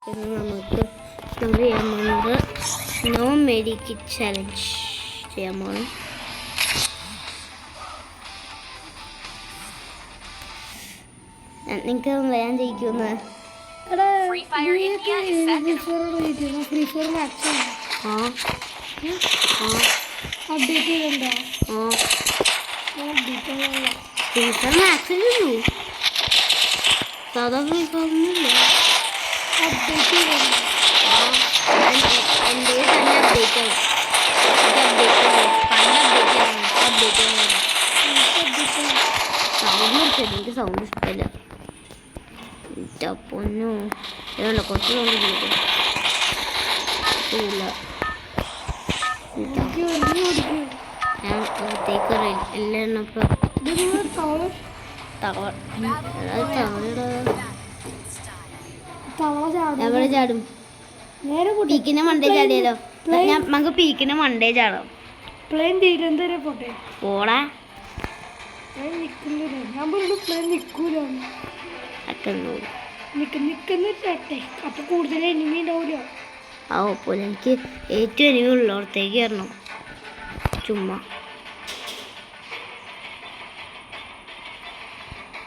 ഇന്ന് നമ്മൾ ചെയ്യാൻ പോകുന്നത് നോ മെഡിക്കിറ്റ് ചലഞ്ച് ചെയ്യാൻ പോകണം. നിങ്ങൾക്ക് വരാൻ ജയിക്കുന്നത് Free Fire India is second. Free fire match ആ ആ അപ്ഡേറ്റ് ചെയ്യണ്ടോ? ആ അപ്ഡേറ്റ് ഫ്രീ ഫയർ മാക്സിലുള്ളൂ, സാധാ ഫ്രീ ഫയറിനില്ല. അപ്ഡേറ്റ് ചെയ്യണ്ടോ? എൻ്റെ തന്നെ അപ്ഡേറ്റ് ആവും. സൗണ്ട് നിർത്തിയത് എനിക്ക് സൗണ്ട് ഇഷ്ടമല്ല. പൊന്നോ ഇതുണ്ട് കുറച്ച് സൗണ്ട് ഇല്ല. ഞാൻ അകത്തേക്ക് എല്ലാം എവിടെ ചാടും? പീക്കിന്റെ മണ്ടേ ചാടിയാലോ? നമുക്ക് പീക്കിന്റെ മണ്ടേ ചാടാം. പ്ലെയിൻ തിരുവനന്തപുരം പോട്ടെ. പോടാ പ്ലെയിൻ നിൽക്കുന്നില്ല. ഞാൻ പറഞ്ഞു പ്ലെയിൻ നിൽക്കൂല. നിൽക്കുന്ന ചേട്ടെ അപ്പൊ കൂടുതൽ എനിമി ഉണ്ടാവില്ല. ആ പോലെ എനിക്ക് ഏറ്റവും എനിമി ഉള്ളോടത്തേക്ക് കയറണം. ചുമ്മാ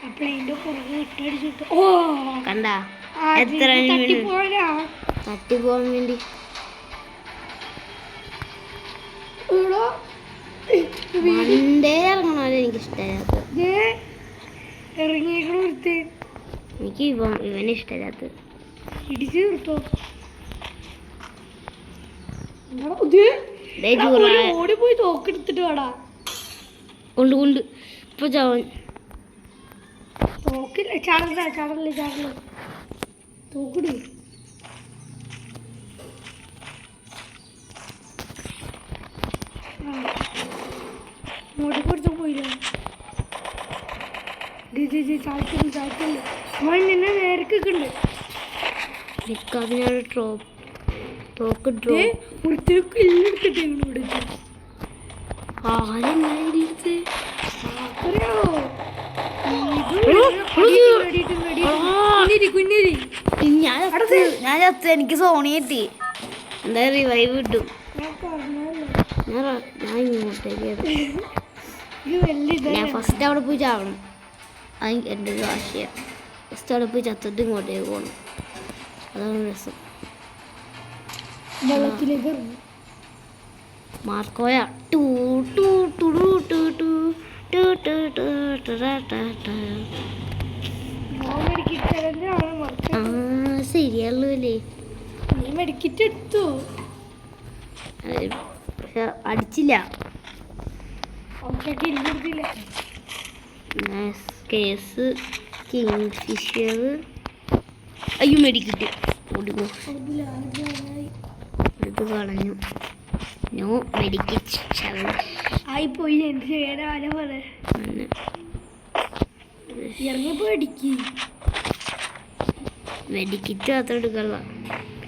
ആ പ്ലെയിൻ്റെ പുറകെ ഇട്ടടിച്ചിട്ട് ഓ കണ്ടാ എത്ര തട്ടിപ്പോരാ. തട്ടിപ്പോവാൻ വേണ്ടി മണ്ടേ ഇറങ്ങണമല്ലോ. എനിക്കിഷ്ടമില്ലാത്ത ഇറങ്ങിയേക്കണ ഒരുത്ത് എനിക്ക് ഇവന് ഇഷ്ടമില്ലാത്തത്. ഇടിച്ച് തീർത്തോ? ഓടിപ്പോയി തോക്കെടുത്തിട്ട് വേടാ. കൊണ്ട് ഇപ്പൊ ചവൻ തോക്കില്ല. ചാടല്ലേ തോക്കിട്. മോടി കൊടുത്ത് പോയില്ല. ചാടിക്കല്ലേ മോൻ നിന്നെ നേരക്കുണ്ട്. അതിനൊരു തോക്ക് ഒരുത്തിനൊക്കെ ഇല്ലെടുത്തിട്ട് ഇവിടെ ആരെടുത്ത് ഞാൻ ചത്ത്. എനിക്ക് സോണി കിട്ടി. എന്താ റിവൈവ് കിട്ടും. ഞാൻ ഇങ്ങോട്ടേക്ക് ഞാൻ ഫസ്റ്റ് അവിടെ പോയി ചാവണം. അത് എൻ്റെ ഒരു ആശയം. ഫസ്റ്റ് അവിടെ പോയി ചത്തിട്ട് ഇങ്ങോട്ടേക്ക് പോകണം. അതാണ് രസം. വെള്ളത്തിലേക്ക് മാർക്കോയ ടൂ ടൂ ടു ടു ടു ടു ടു ടു ശരിയല്ലോ അല്ലേ? നീ മെഡിക്കറ്റ് എടുത്തു. പക്ഷെ അടിച്ചില്ല. കേസ് കിങ് ഫിഷർ. അയ്യോ മെഡിക്കറ്റ് ഓടിക്കോ. ഇത് കളഞ്ഞു. നോ മെഡിക്കറ്റ് ചലഞ്ച് ആയിപ്പോയി. എന്ത് ചെയ്യാനാ പോലെ ഇറങ്ങിപ്പോ അടിക്ക്. മെഡിക്കറ്റ് മാത്രം എടുക്കാനുള്ള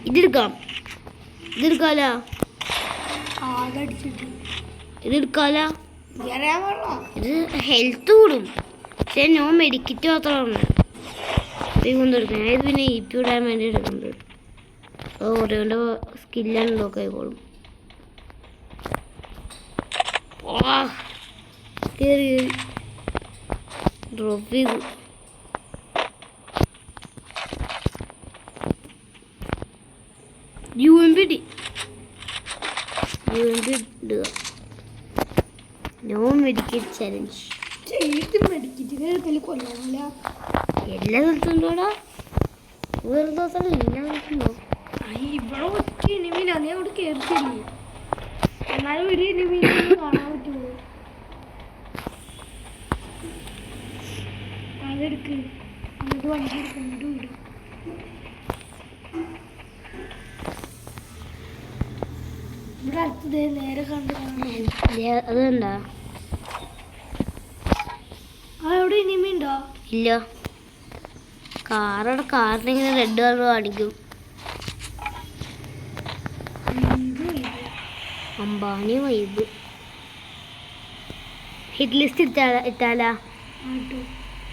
ഇതെടുക്കാലോ. ആകടിച്ചിട്ട് ഇതെടുക്കാലോ. ഇത് ഹെൽത്ത് കൂടും. പക്ഷെ നോ മെഡിക്കറ്റ് മാത്രമാണ് കൊണ്ടെടുക്കുന്നത്. ഇത് പിന്നെ ഇപ്പി ഇടാൻ വേണ്ടി എടുക്കുന്നത്. ഓരോൻ്റെ സ്കില്ലുണ്ടോ കൈകോളും. കയറി ഡ്രോപ്പ് ചെയ്തു. UMP ഇടുക. No medkit challenge. മെഡിക്കറ്റ് കൊല്ലാനില്ല. എല്ലാ സ്ഥലത്തുണ്ടോടാ? വേറെ സ്ഥലം എല്ലാ സ്ഥലത്തുണ്ടോ? ഇവിടെ ഒറ്റ എനിമിയില്ല. നീ അവിടെ കയറിച്ചില്ലേ? എന്നാലും ഒരു എനിമിയിൽ കാണാൻ പറ്റുമോ? അതെടുക്ക്. എന്നിട്ട് വണ്ടി എടുക്കുന്നുണ്ട് വിടും. ഇവിടെ അടുത്തത് നേരെ കണ്ടു. അതുണ്ടാ? അവിടെ എനിമി ഉണ്ടോ? ഇല്ല. കാറിനിങ്ങനെ റെഡ് കളർ കാണിക്കും. അംബാനി വൈബ്. ഹിറ്റ് ലിസ്റ്റ് ഇട്ടാലാ?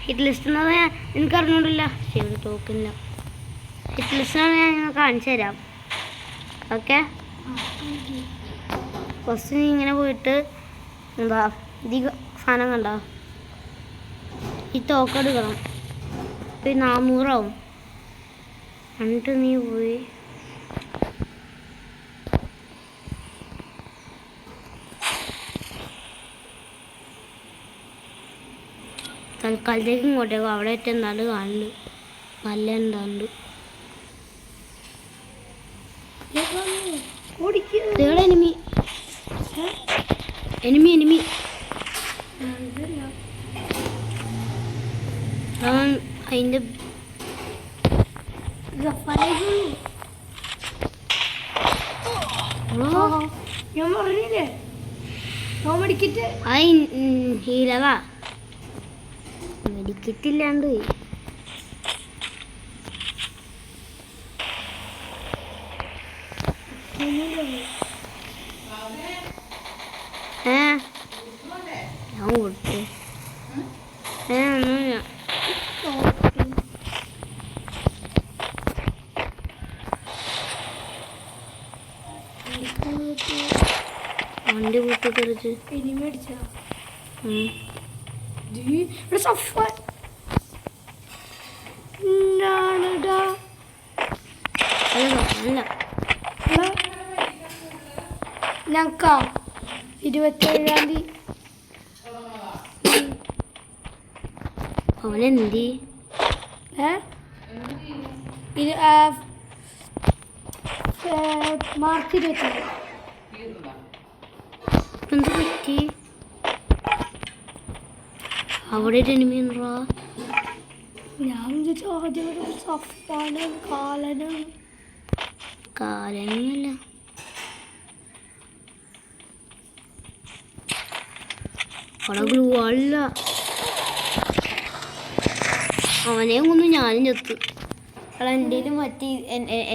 ഹിറ്റ് ലിസ്റ്റ് എന്ന് പറഞ്ഞാൽ എനിക്ക് അറിഞ്ഞോണ്ടില്ല. ശരി തോക്കില്ല. ഹിറ്റ്ലിസ്റ്റാണ് ഞാൻ കാണിച്ചു തരാം. ഓക്കെ, ഫസ്റ്റ് നീ ഇങ്ങനെ പോയിട്ട് എന്താ ഈ സാധനം കണ്ടോ, ഈ തോക്കെടുക്കണം. ഒരു 400 ആവും. എന്നിട്ട് നീ പോയി തൽക്കാലത്തേക്ക് ഇങ്ങോട്ടേക്ക് അവിടെ ഏറ്റവും എന്താണ്ട് കാണുന്നു, നല്ല എന്താണ്ട് എനിമി എനിമി എനിമി അതിൻ്റെ ഞാൻ പറഞ്ഞില്ലേ മെഡിക്കറ്റ് ഹീലവാ മെഡിക്കറ്റ് ഇല്ലാണ്ട് പോയി. ഞാൻ കൊടുത്തു ഒന്നുമില്ല. വണ്ടി പൊട്ടിത്തെറിച്ച് എനിമി അടിച്ചാ അല്ല ഞങ്ങക്ക 27-ാം തീയതി അവനെന്തി മാർച്ച് 27 എന്ത് പറ്റി? അവിടെ ഒരു എനിമി ഉണ്ടോ? ഞാൻ ആദ്യം സഫാണ് കാലനാണ്. കാലനൊന്നുമില്ല, അവിടെ ഗ്ലൂ അല്ല. അവനെയും കൊന്നു ഞാനും ചത്തു. അവിടെ എൻ്റെ മറ്റേ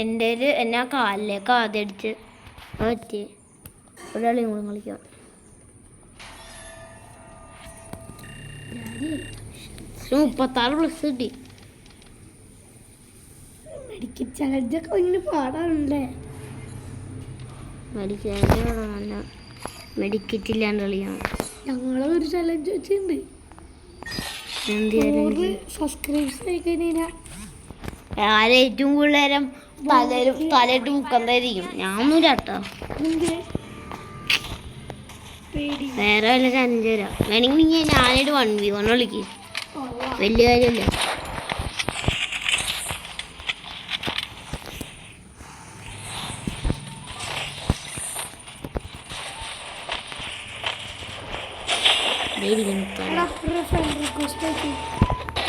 എൻ്റെ എന്നെ ആ കാലിലേക്ക് ആദ്യം അടിച്ച് പറ്റി. ഒരാളെയും കൂടെ കളിക്കാം. 36 പ്ലസ് കിട്ടി. മെഡിക്കൽ ചലഞ്ചൊക്കെ ഭയങ്കര പാടാണല്ലേ. നല്ല മെഡിക്കറ്റ് ഇല്ലാണ്ട് കളിയാണ്. ഞങ്ങളൊരു ചലഞ്ച് വെച്ചിട്ടുണ്ട്. സബ്സ്ക്രൈബ്സ് ആയി കഴിഞ്ഞാൽ ഏറ്റവും കൂടുതൽ നേരം തലയിട്ട് മുക്കന്തായിരിക്കും. ഞാനൊന്നും കേട്ടോ, വേറെ വല്ല ചലഞ്ച് തരാം വേണമെങ്കിൽ. ഞാനൊരു 1v1 കളിക്കും, വലിയ കാര്യമല്ല.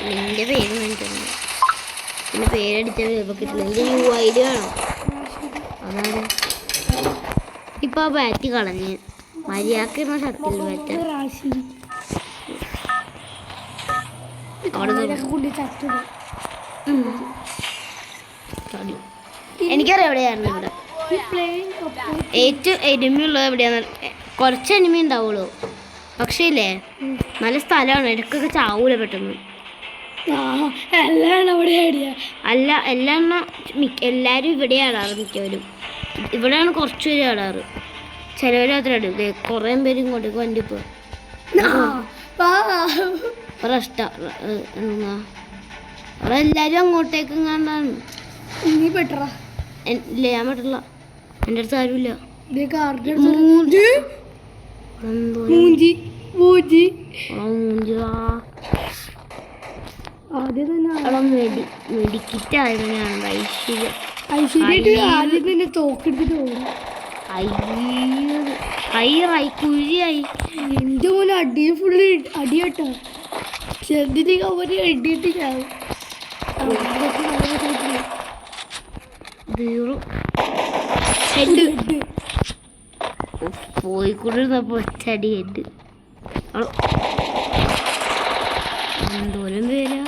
നിന്റെ പേര് മനസ്സിലായി, പിന്നെ പേരടിച്ചാൽ ചിലപ്പോൾ കിട്ടില്ല. എൻ്റെ UID വേണം. അതാണ് ഇപ്പം ആ ബാറ്റ് കളഞ്ഞ് മര്യാദക്ക് സത്യത്തിൽ ബാറ്റ് എനിക്കറിയാം എവിടെയായിരുന്നു. ഇവിടെ ഏറ്റവും എനിമിയുള്ളത് എവിടെയാന്ന്, കുറച്ച് എനിമി ഉണ്ടാവുള്ളൂ. പക്ഷേ ഇല്ലേ, നല്ല സ്ഥലമാണ്. ഇടയ്ക്കൊക്കെ ചാവൂല പെട്ടെന്ന്. അല്ല എല്ലാം എല്ലാവരും ഇവിടെ ആടാറ്. മിക്കവരും ഇവിടെയാണ് കുറച്ച് പേര് ആടാറ്. ചിലവർ അത്ര ഇടും. കുറേ പേര് ഇങ്ങോട്ടേക്ക് വണ്ടി ഇപ്പോൾ അവിടെ എല്ലാവരും അങ്ങോട്ടേക്ക് ഇങ്ങാണ്ടാണ്. നീ പെട്ടറാ? ഇല്ല, ഞാൻ പെട്ടില്ല. എൻ്റെ അടുത്ത് ആരുമില്ല. മെഡിക്കറ്റ് ആയതിനാണ് ഐശ്വര്യ തോക്കെടുത്തിട്ട് കുഴിയായി. എന്റെ പോലെ അടി ഫുള്ള് അടിയാട്ടോ. ചെറുതിലേക്ക് അവര് അടിയിട്ട് ചാവും. പോയിക്കൊണ്ടിരുന്നപ്പോ ഒറ്റടി ഹെഡ്. എന്തോരം പേരാ.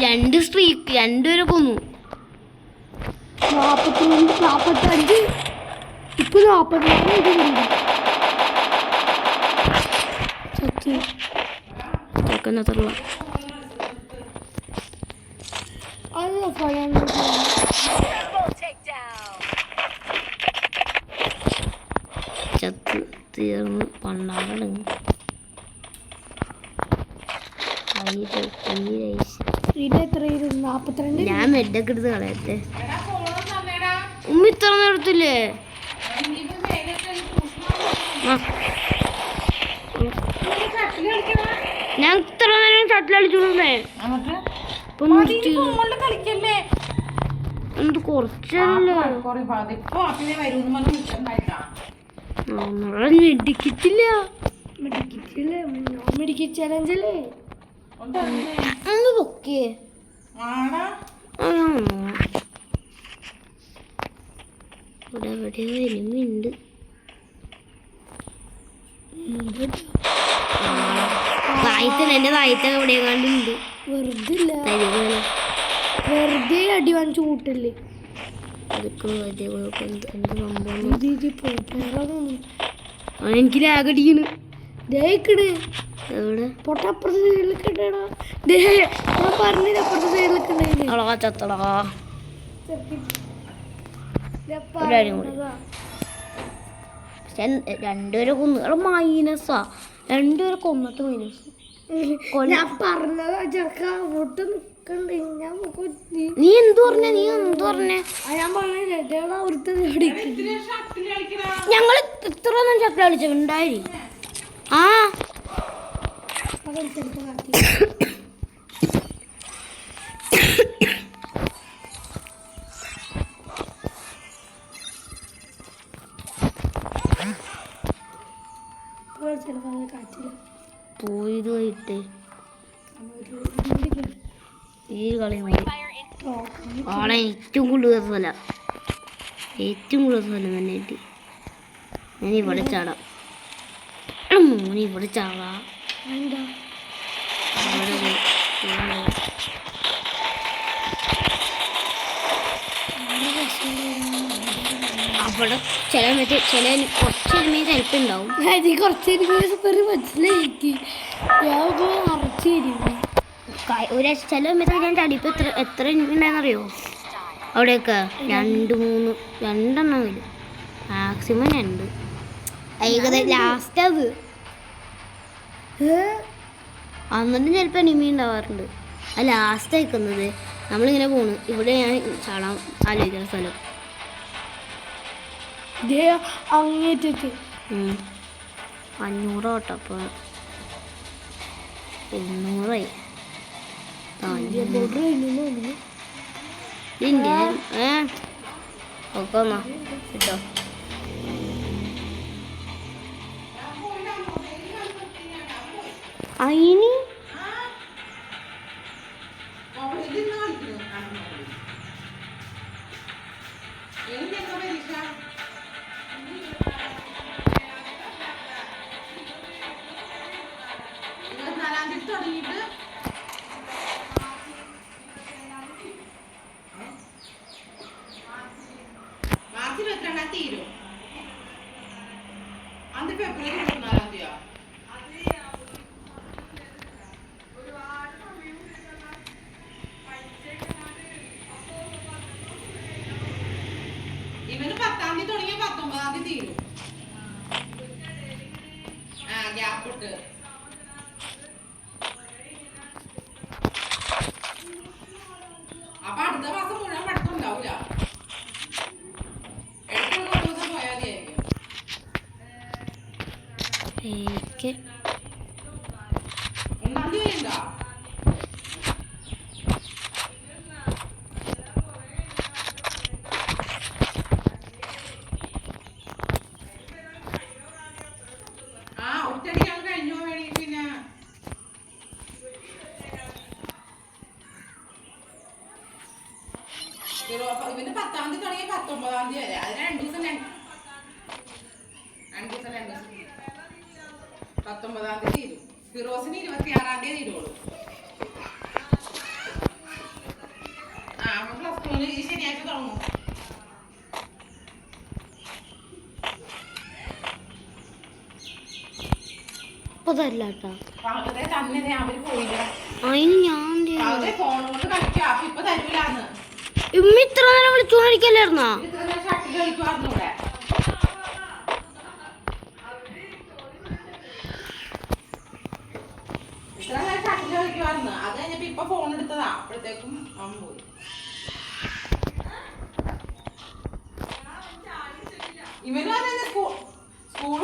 ഞാൻ 2 സ്ട്രീക്ക് 2 പേരെ കൊന്നു. 42, 45 ഇപ്പൊ 44 ചെക്കനത്രല്ല. സ്വയം Double takedown. ചത്ത് തീർന്ന് പണ്ടാടങ്ങ് ഇതിന്റെ എത്രയായിരുന്നു 42 ഞാൻ മെഡൊക്കെ എടുത്ത് കളയട്ടെ ഉമ്മ ഇത്ര നേരത്തില്ലേ ഞാൻ ഇത്ര നേരം ഷട്ടിൽ കളിച്ചോളേ കളിക്കല്ലേ എന്ത് കുറച്ചല്ലേ മെഡിക്കിട്ടില്ല മെഡിക്കൽ ചലഞ്ചല്ലേ ഒന്ന് പൊക്കേ ഇവിടെ എവിടെയോ എരുമയുണ്ട് തായത്തല്ല എന്റെ തായത്തൊക്കെ എവിടെയോ കണ്ടുണ്ട് വെറുതെ ഇല്ല വെറുതെ അടി വാങ്ങിച്ചു കൂട്ടല്ലേ അതൊക്കെ വലിയ കുഴപ്പം എന്ത് സംഭവം പൊട്ടപ്പുറത്ത് എനിക്ക് ലാഗടിക്കണ് എവിടെ സൈഡിലൊക്കെ ഉണ്ടായില്ല ഞാൻ പറഞ്ഞില്ല അപ്പുറത്തെ സൈഡിലൊക്കെ ഉണ്ടായില്ലേ അളകാ ചത്തളകാ രണ്ടുപേരെ കൊന്നു മൈനസാ രണ്ടുപേരെ കൊന്നിട്ട് മൈനസ് ഞാൻ പറഞ്ഞതാ ചെറുക്ക അങ്ങോട്ട് നിക്കണ്ടേ ഞാൻ നീ എന്തു പറഞ്ഞ ഞാൻ പറഞ്ഞ അവിടുത്തെ ഞങ്ങള് ഇത്ര ഒന്നും ചക്ക കളിച്ച ഉണ്ടായി ആ പോയത് പോയിട്ട് ഈ കളി ആളെ ഏറ്റവും കൂടുതൽ സ്ഥലം തന്നെയായിട്ട് ഞാൻ ഇവിടെ ചാടാം മോന് ഇവിടെ ചാടാ അവിടെ ചില കുറച്ച് എരുമയും ചിലപ്പുണ്ടാവും കുറച്ച് മനസ്സിലാക്കി ഞാൻ അറച്ചിരിക്കും ഒരു ചില സമയത്ത് ഞാൻ ചടിപ്പ് എത്ര ഉണ്ടെന്നറിയോ അവിടെയൊക്കെ 2 3 രണ്ടെണ്ണം വരും മാക്സിമം 2 ഏകദേശം ലാസ്റ്റ് അത് എന്നിട്ടും ചിലപ്പോൾ എനിമി ഉണ്ടാവാറുണ്ട് അത് ലാസ്റ്റ് അയക്കുന്നത് നമ്മളിങ്ങനെ പോണു ഇവിടെ ഞാൻ ചാടാൻ ആലോചിക്കുന്ന സ്ഥലം അങ്ങേറ്റത്ത് 500 ഓട്ടോ അപ്പോൾ 800 ഇതിൻ്റെ ഒക്കെ ഒന്നാ കേട്ടോ അയിന് തീരും അന്ന് ഫെബ്രുവരി 24 തീയതിയാ ഇവന് 10-ാം തീയതി തുടങ്ങിയ 19-ാം തീയതി തീരും ഗ്യാപ്പ് ഇട്ട് അപ്പൊ അടുത്ത മാസം മുഴുവൻ പഠിത്തം ഉണ്ടാവില്ല ഇവന് 10-ാം തീയതി തുടങ്ങി 19-ാം തീയതി വരെ അതിന് 2 ദിവസം 19-ാം തീയതി തീരും ഫിറോസിന് 26-ാം തീയതി തീരുള്ളൂ പ്ലസ് 2 ഈ ശനിയാഴ്ച തുടങ്ങും തന്നെ ഞാൻ ഫോൺ കൊണ്ട് കളിക്കാം ഇപ്പൊ തരൂലാന്ന് ഇമ്മ ഇത്ര നേരം വിളിച്ചോണ്ടിരിക്കല്ലായിരുന്നോ? ഇത്ര നേരം ഷട്ടിൽ കളിക്കുവായിരുന്നു ഇവിടെ. ഇത്ര നേരം ഷട്ടിൽ കളിക്കുവായിരുന്നു. അത് കഴിഞ്ഞപ്പോ ഇപ്പൊ ഫോൺ എടുത്തതാ. അപ്പോഴത്തേക്കും അവൻ പോയി. ഇവനും അതെ സ്കൂൾ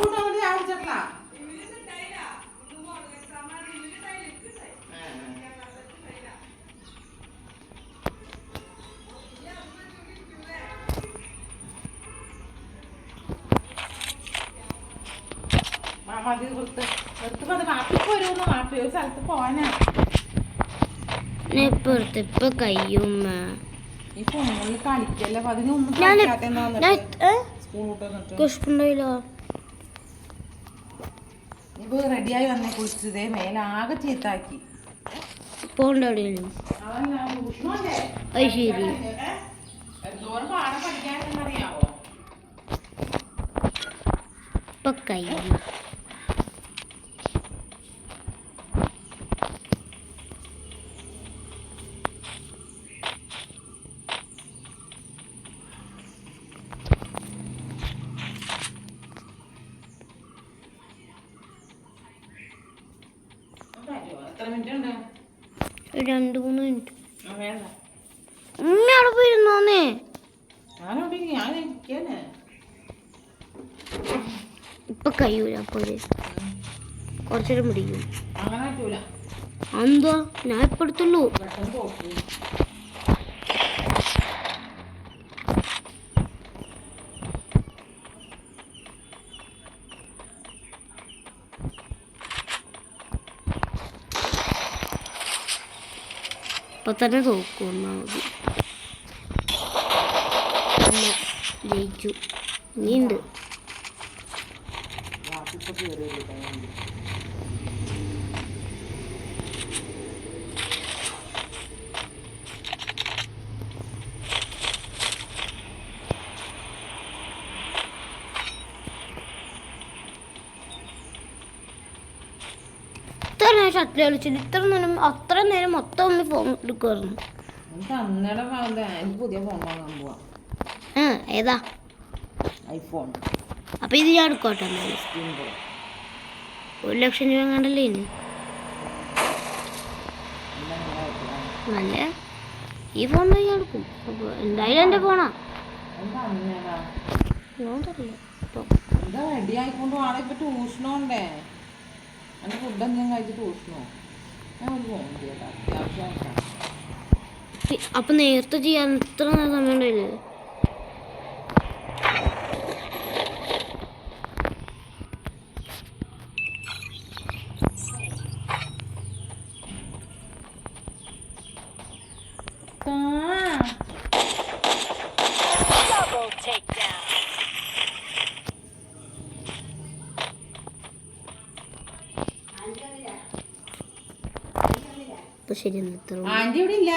വിട്ടാൻ വേണ്ടി ഞാൻ വിളിച്ചിട്ടില്ല. മതി വൃത്ത് വൃത്ത് മാപ്പിക്ക് വരുമെന്ന് മാപ്പി ഒരു സ്ഥലത്ത് പോവാനാ. ഇപ്പൊ കയ്യുമ്മ ഈ ഫോണിൽ കളിക്കല്ലേ അപ്പൊ അതിനൊന്നും സ്കൂൾ വിട്ട് വന്നിട്ട് കഷ്ടണ്ടായില്ലോ. ഇപ്പൊ റെഡിയായി വന്നേ കുളിച്ചതേ മേലാകെ ചീത്താക്കി. പോണ്ടെവിടെയും അത് ശരി. എന്തോരം പാഠം പഠിക്കാനെന്നറിയാവോ? ഇപ്പൊ കയ്യും എത്ര മിനിറ്റ് ഉണ്ട്? 2-3 മിനിറ്റ്. വേണ്ട ഉമ്മ അവിടെ പോയിരുന്നോന്നേ. ഞാനവിടെ ഞാൻ ഇരിക്കാന്. ഇപ്പൊ കയ്യൂല. അപ്പൊ കുറച്ചേരം പിടിക്കും. അങ്ങനെ പറ്റൂല. എന്താ ഞാൻ ഇപ്പൊ എടുത്തുള്ളൂ. പെട്ടെന്ന് പോക്ക്. ഇപ്പൊ തന്നെ തോക്കും. ഒന്നാമത് ജയിച്ചു. ഇനിയുണ്ട്. വാക്കിപ്പോ കയറി ഇത്ര നേരം ഷട്ടിൽ കളിച്ചിട്ട് ഇത്ര നേരം അത്ര നേരം മൊത്തം ഒന്ന് ഫോൺ എടുക്കുമായിരുന്നു. അന്നേരം എനിക്ക് പുതിയ ഫോൺ വാങ്ങാൻ പോവാ. ഏതാ? ഐഫോൺ അപ്പൊ ഇത് ഞാൻ എടുക്കോട്ടെ. 1,00,000 രൂപ കണ്ടല്ലേ ഇനി. നല്ല ഈ ഫോൺ ഞാൻ എടുക്കും. അപ്പൊ എന്തായാലും എൻ്റെ ഫോണാ. ഞാൻ തരില്ല. എന്താ റെഡി ആയിക്കൊണ്ട് വേണം. ഇപ്പൊ ട്യൂഷനുണ്ടേ. എൻ്റെ ഫുഡ് എന്തെങ്കിലും കഴിച്ച് ട്യൂഷനോ ഞാൻ ഒരു ഫോൺ ചെയ്യട്ടെ. അത്യാവശ്യമായിട്ടാണ്. അപ്പൊ നേരത്തെ ചെയ്യാൻ ഇത്ര സമയം ഉണ്ടായില്ലേ? Double takedown. ഇപ്പൊ ശരി. ഇത്ര ആന്റി ഇവിടെ ഇല്ല.